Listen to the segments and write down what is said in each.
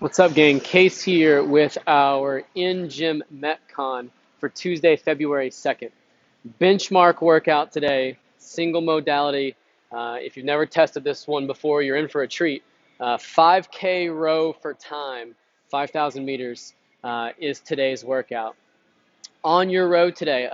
What's up, gang? Case here with our in-gym Metcon for Tuesday, February 2nd. Benchmark workout today, single modality. If you've never tested this one before, you're in for a treat. 5K row for time, 5,000 meters is today's workout. On your road today,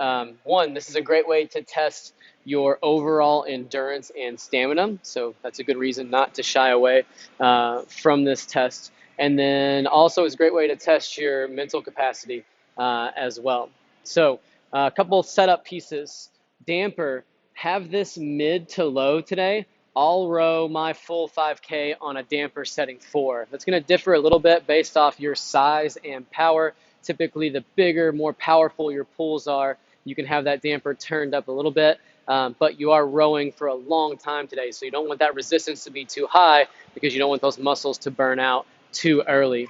this is a great way to test your overall endurance and stamina. So that's a good reason not to shy away from this test. And then also it's a great way to test your mental capacity as well. So a couple setup pieces. Damper, have this mid to low today. I'll row my full 5K on a damper setting 4. That's going to differ a little bit based off your size and power. Typically, the bigger, more powerful your pulls are, you can have that damper turned up a little bit, but you are rowing for a long time today, so you don't want that resistance to be too high because you don't want those muscles to burn out too early.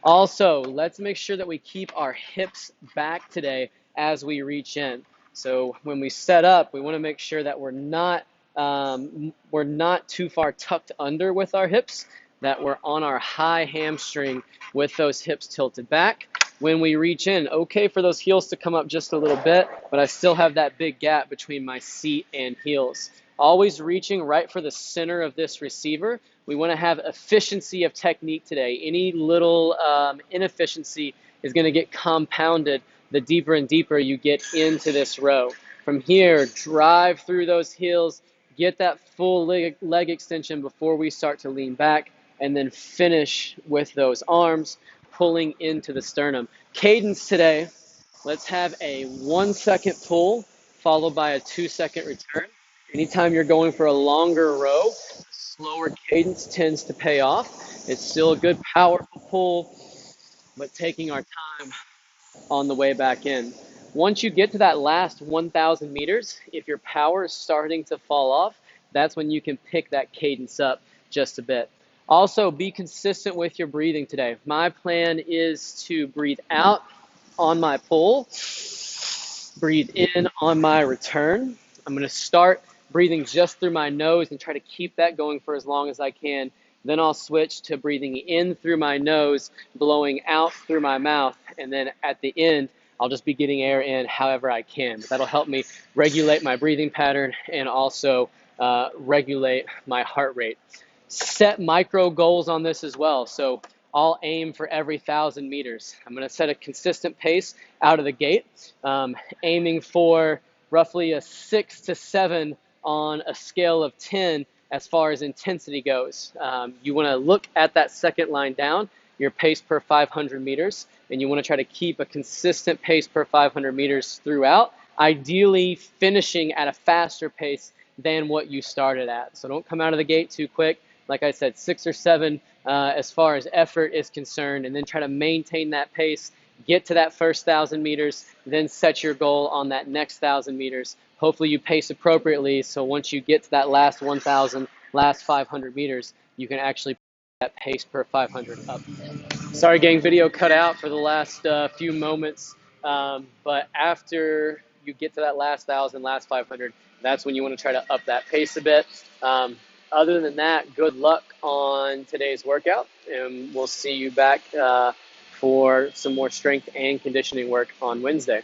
Also, let's make sure that we keep our hips back today as we reach in. So when we set up, we want to make sure that we're not too far tucked under with our hips, that we're on our high hamstring with those hips tilted back. When we reach in, okay for those heels to come up just a little bit, but I still have that big gap between my seat and heels. Always reaching right for the center of this receiver. We want to have efficiency of technique today. Any little inefficiency is going to get compounded the deeper and deeper you get into this row. From here, drive through those heels, get that full leg extension before we start to lean back, and then finish with those arms pulling into the sternum. Cadence today, let's have a 1-second pull followed by a 2-second return. Anytime you're going for a longer row, a slower cadence tends to pay off. It's still a good powerful pull, but taking our time on the way back in. Once you get to that last 1,000 meters, if your power is starting to fall off, that's when you can pick that cadence up just a bit. Also, be consistent with your breathing today. My plan is to breathe out on my pull, breathe in on my return. I'm going to start breathing just through my nose and try to keep that going for as long as I can. Then I'll switch to breathing in through my nose, blowing out through my mouth, and then at the end, I'll just be getting air in however I can. That'll help me regulate my breathing pattern and also regulate my heart rate. Set micro goals on this as well. So I'll aim for every 1,000 meters. I'm going to set a consistent pace out of the gate, aiming for roughly a 6 to 7 on a scale of 10 as far as intensity goes. You want to look at that second line down, your pace per 500 meters, and you want to try to keep a consistent pace per 500 meters throughout, ideally finishing at a faster pace than what you started at. So don't come out of the gate too quick. Like I said, 6 or 7 as far as effort is concerned, and then try to maintain that pace, get to that first 1,000 meters, then set your goal on that next 1,000 meters. Hopefully you pace appropriately, so once you get to that last 1,000, last 500 meters, you can actually put that pace per 500 up. Sorry, gang, video cut out for the last few moments, but after you get to that last 1,000, last 500, that's when you want to try to up that pace a bit. Other than that, good luck on today's workout, and we'll see you back for some more strength and conditioning work on Wednesday.